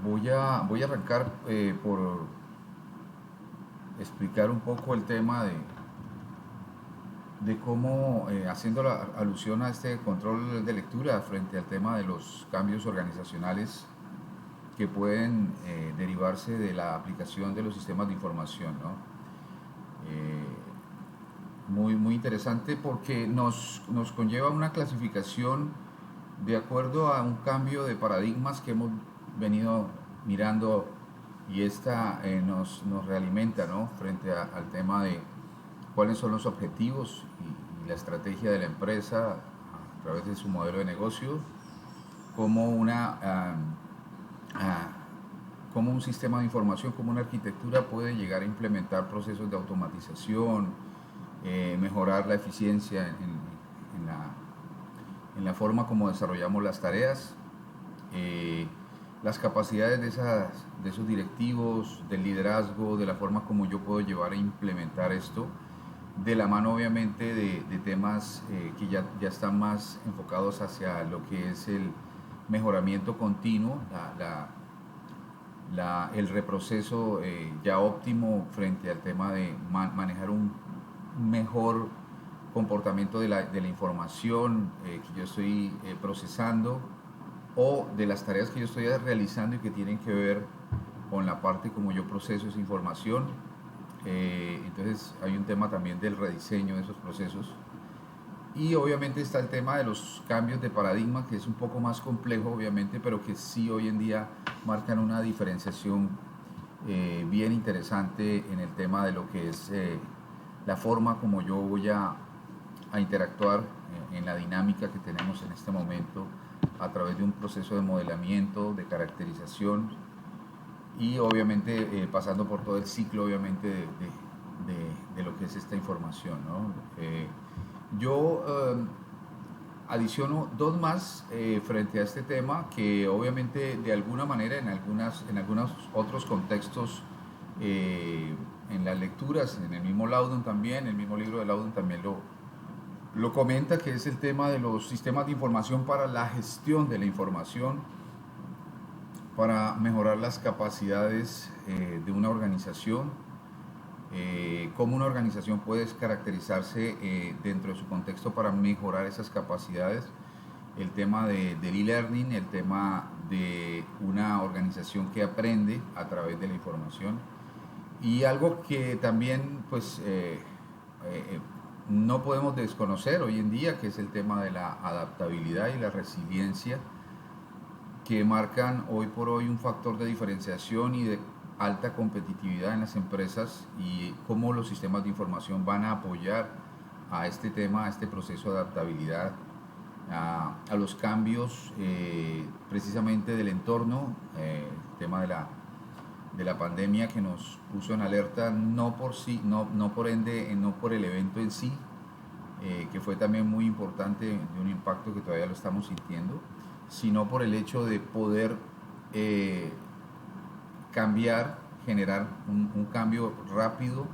Voy a arrancar por explicar un poco el tema de cómo, haciendo la alusión a este control de lectura frente al tema de los cambios organizacionales que pueden derivarse de la aplicación de los sistemas de información, ¿no? Muy interesante porque nos conlleva una clasificación de acuerdo a un cambio de paradigmas que hemos venido mirando y esta nos realimenta, ¿no? Frente al tema de cuáles son los objetivos y la estrategia de la empresa a través de su modelo de negocio, como ah, cómo un sistema de información, como una arquitectura puede llegar a implementar procesos de automatización, mejorar la eficiencia en la forma como desarrollamos las tareas, eh, las capacidades de esos directivos, del liderazgo, de la forma como yo puedo llevar a implementar esto, de la mano obviamente de temas que ya están más enfocados hacia lo que es el mejoramiento continuo, el reproceso ya óptimo frente al tema de manejar un mejor comportamiento de la información que yo estoy procesando o de las tareas que yo estoy realizando y que tienen que ver con la parte como yo proceso esa información. Entonces hay un tema también del rediseño de esos procesos. Y obviamente está el tema de los cambios de paradigma, que es un poco más complejo, obviamente, pero que sí hoy en día marcan una diferenciación bien interesante en el tema de lo que es la forma como yo voy a interactuar en la dinámica que tenemos en este momento a través de un proceso de modelamiento, de caracterización y obviamente pasando por todo el ciclo obviamente de lo que es esta información, ¿no? Yo adiciono dos más frente a este tema que obviamente de alguna manera en algunos otros contextos, en las lecturas, en el mismo Laudon también, el mismo libro de Laudon también lo comenta, que es el tema de los sistemas de información para la gestión de la información, para mejorar las capacidades de una organización, cómo una organización puede caracterizarse dentro de su contexto para mejorar esas capacidades, el tema del e-learning, el tema de una organización que aprende a través de la información y algo que también pues no podemos desconocer hoy en día, que es el tema de la adaptabilidad y la resiliencia, que marcan hoy por hoy un factor de diferenciación y de alta competitividad en las empresas y cómo los sistemas de información van a apoyar a este tema, a este proceso de adaptabilidad, a los cambios precisamente del entorno, el tema de la pandemia que nos puso en alerta, no por sí, no por ende, no por el evento en sí, que fue también muy importante, de un impacto que todavía lo estamos sintiendo, sino por el hecho de poder eh, cambiar, generar un cambio rápido,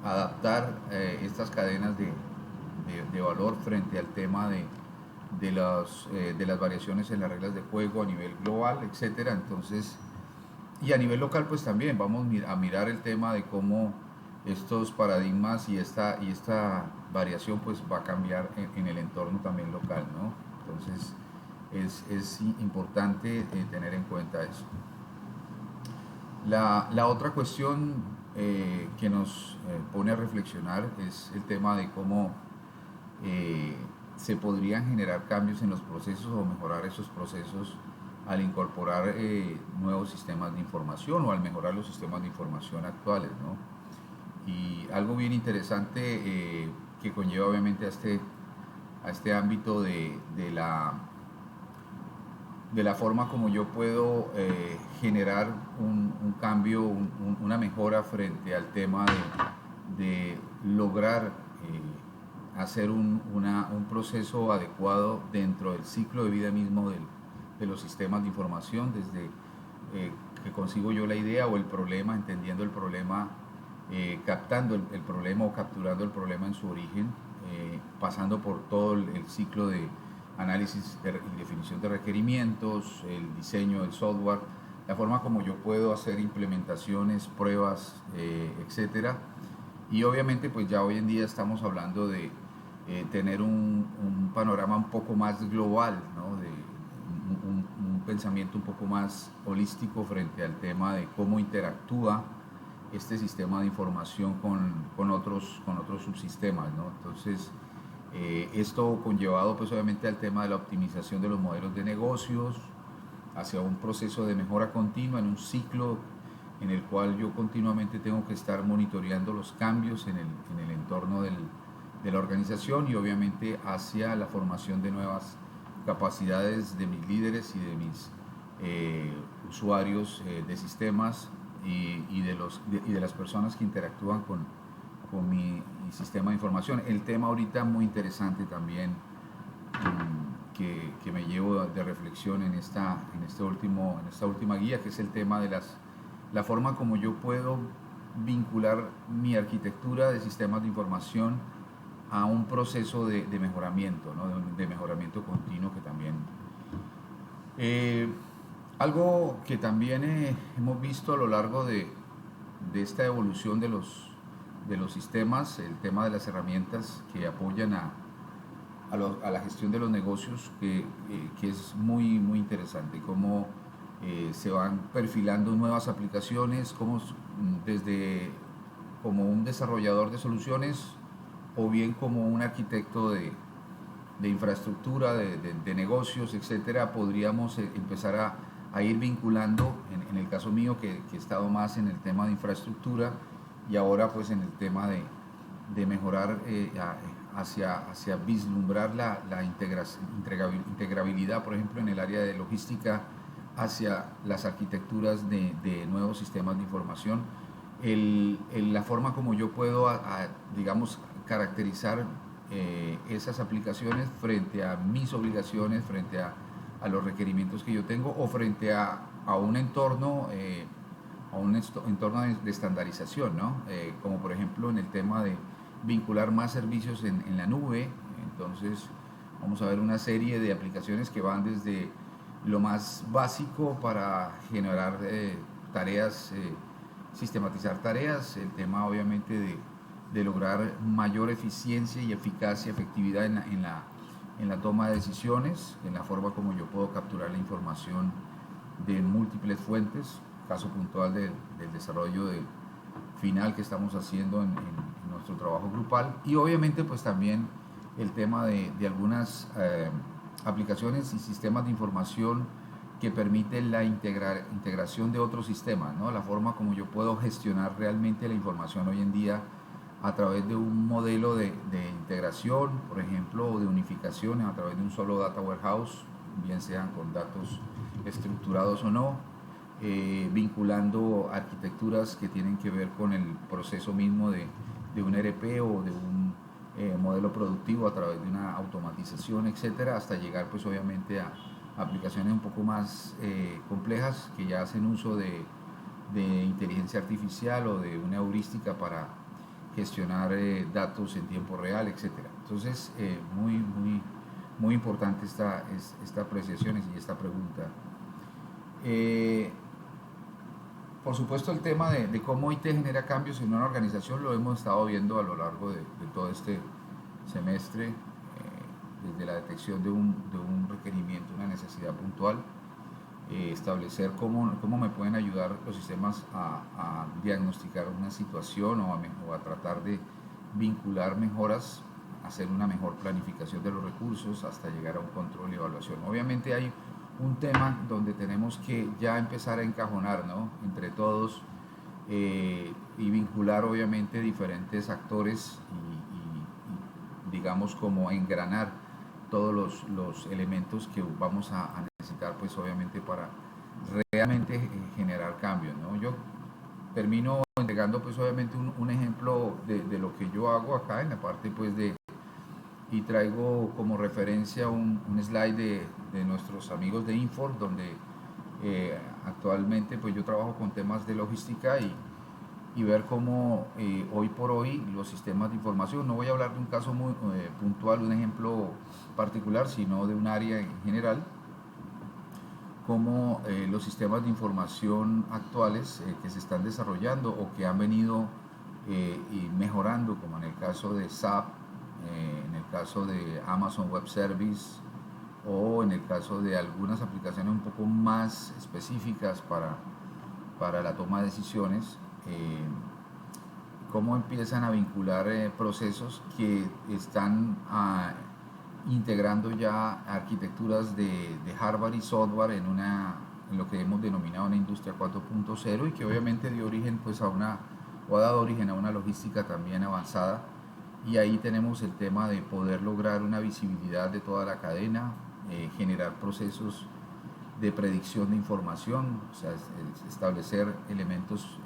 adaptar estas cadenas de valor frente al tema de las variaciones en las reglas de juego a nivel global, etcétera. Entonces, y a nivel local pues también vamos a mirar el tema de cómo estos paradigmas y esta variación pues va a cambiar en el entorno también local, ¿no? Entonces es importante tener en cuenta eso. La otra cuestión que nos pone a reflexionar es el tema de cómo se podrían generar cambios en los procesos o mejorar esos procesos al incorporar nuevos sistemas de información o al mejorar los sistemas de información actuales, ¿no? Y algo bien interesante que conlleva obviamente a este ámbito de la forma como yo puedo generar un cambio, una mejora frente al tema de lograr hacer un proceso adecuado dentro del ciclo de vida mismo de los sistemas de información, desde que consigo yo la idea o el problema, entendiendo el problema, captando el problema o capturando el problema en su origen, pasando por todo el ciclo de análisis y definición de requerimientos, el diseño del software, la forma como yo puedo hacer implementaciones, pruebas, etcétera. Y obviamente pues ya hoy en día estamos hablando de tener un panorama un poco más global, ¿no? De un pensamiento un poco más holístico frente al tema de cómo interactúa este sistema de información con otros subsistemas, ¿no? Entonces, esto conllevado pues obviamente al tema de la optimización de los modelos de negocios, hacia un proceso de mejora continua, en un ciclo en el cual yo continuamente tengo que estar monitoreando los cambios en el entorno de la organización y obviamente hacia la formación de nuevas capacidades de mis líderes y de mis usuarios de sistemas y de las personas que interactúan con mi sistema de información. El tema ahorita muy interesante también que me llevo de reflexión en esta última guía, que es el tema de la forma como yo puedo vincular mi arquitectura de sistemas de información a un proceso de mejoramiento, ¿no? de mejoramiento continuo que también... algo que también hemos visto a lo largo de esta evolución de los sistemas, el tema de las herramientas que apoyan a la gestión de los negocios, que es muy, muy interesante, cómo se van perfilando nuevas aplicaciones, desde como un desarrollador de soluciones o bien como un arquitecto de infraestructura, de negocios, etcétera, podríamos empezar a ir vinculando, en el caso mío que he estado más en el tema de infraestructura y ahora pues en el tema de mejorar hacia vislumbrar la integrabilidad, por ejemplo, en el área de logística, hacia las arquitecturas de nuevos sistemas de información. La forma como yo puedo, digamos, caracterizar esas aplicaciones frente a mis obligaciones, frente a los requerimientos que yo tengo o frente a un entorno de estandarización, ¿no? Como por ejemplo en el tema de vincular más servicios en la nube. Entonces vamos a ver una serie de aplicaciones que van desde lo más básico para generar tareas, sistematizar tareas, el tema obviamente de lograr mayor eficiencia y eficacia, efectividad en la toma de decisiones, en la forma como yo puedo capturar la información de múltiples fuentes, caso puntual del desarrollo final que estamos haciendo en nuestro trabajo grupal, y obviamente pues también el tema de algunas aplicaciones y sistemas de información que permiten la integración de otros sistemas, ¿no? La forma como yo puedo gestionar realmente la información hoy en día a través de un modelo de integración, por ejemplo, o de unificación a través de un solo data warehouse, bien sean con datos estructurados o no, vinculando arquitecturas que tienen que ver con el proceso mismo de un ERP o de un modelo productivo a través de una automatización, etcétera, hasta llegar pues obviamente a aplicaciones un poco más complejas que ya hacen uso de inteligencia artificial o de una heurística para gestionar datos en tiempo real, etcétera. Entonces, muy, muy, muy importante esta apreciación y esta pregunta. Por supuesto, el tema de cómo IT genera cambios en una organización lo hemos estado viendo a lo largo de todo este semestre, desde la detección de un requerimiento, una necesidad puntual, establecer cómo me pueden ayudar los sistemas a diagnosticar una situación o a tratar de vincular mejoras, hacer una mejor planificación de los recursos hasta llegar a un control y evaluación. Obviamente hay un tema donde tenemos que ya empezar a encajonar, ¿no?, entre todos y vincular obviamente diferentes actores y digamos como engranar todos los elementos que vamos a necesitar pues obviamente para realmente generar cambios, ¿no? Yo termino entregando pues obviamente un ejemplo de lo que yo hago acá en la parte pues y traigo como referencia un slide de nuestros amigos de Infor, donde actualmente pues yo trabajo con temas de logística y ver cómo hoy por hoy los sistemas de información, no voy a hablar de un caso muy puntual, un ejemplo particular, sino de un área en general, cómo los sistemas de información actuales que se están desarrollando o que han venido y mejorando, como en el caso de SAP, en el caso de Amazon Web Service o en el caso de algunas aplicaciones un poco más específicas para la toma de decisiones, cómo empiezan a vincular procesos que están integrando ya arquitecturas de hardware y software en lo que hemos denominado una industria 4.0 y que obviamente dio origen pues o ha dado origen a una logística también avanzada. Y ahí tenemos el tema de poder lograr una visibilidad de toda la cadena, generar procesos de predicción de información, o sea, establecer elementos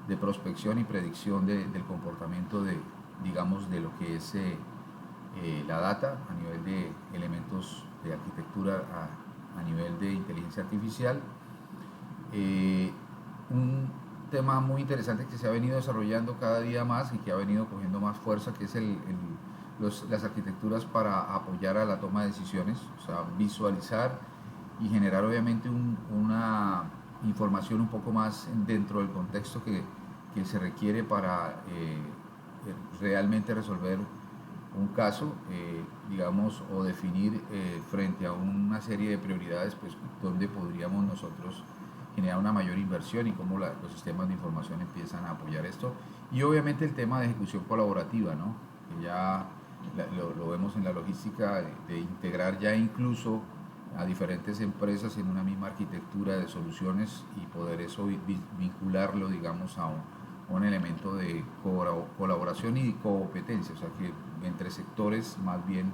de prospección y predicción del comportamiento digamos, de lo que es la data a nivel de elementos de arquitectura, a nivel de inteligencia artificial. Un tema muy interesante que se ha venido desarrollando cada día más y que ha venido cogiendo más fuerza, que es las arquitecturas para apoyar a la toma de decisiones, o sea, visualizar y generar obviamente una información un poco más dentro del contexto que se requiere para realmente resolver un caso, digamos, o definir frente a una serie de prioridades, pues dónde podríamos nosotros generar una mayor inversión y cómo los sistemas de información empiezan a apoyar esto. Y obviamente el tema de ejecución colaborativa, ¿no? Que ya lo vemos en la logística, de integrar ya incluso a diferentes empresas en una misma arquitectura de soluciones y poder eso vincularlo, digamos, a un elemento de colaboración y competencia, o sea, que entre sectores más bien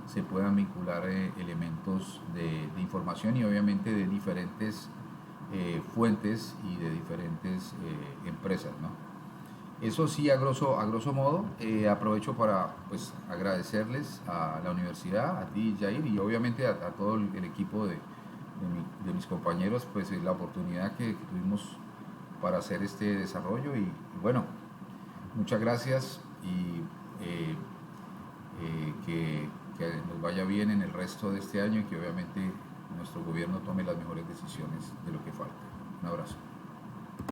se puedan vincular elementos de información y obviamente de diferentes fuentes y de diferentes empresas, ¿no? Eso sí, a grosso modo, aprovecho para pues, agradecerles a la universidad, a ti, Jair, y obviamente a todo el equipo de mis compañeros, pues la oportunidad que tuvimos para hacer este desarrollo y bueno, muchas gracias y que nos vaya bien en el resto de este año y que obviamente nuestro gobierno tome las mejores decisiones de lo que falta. Un abrazo.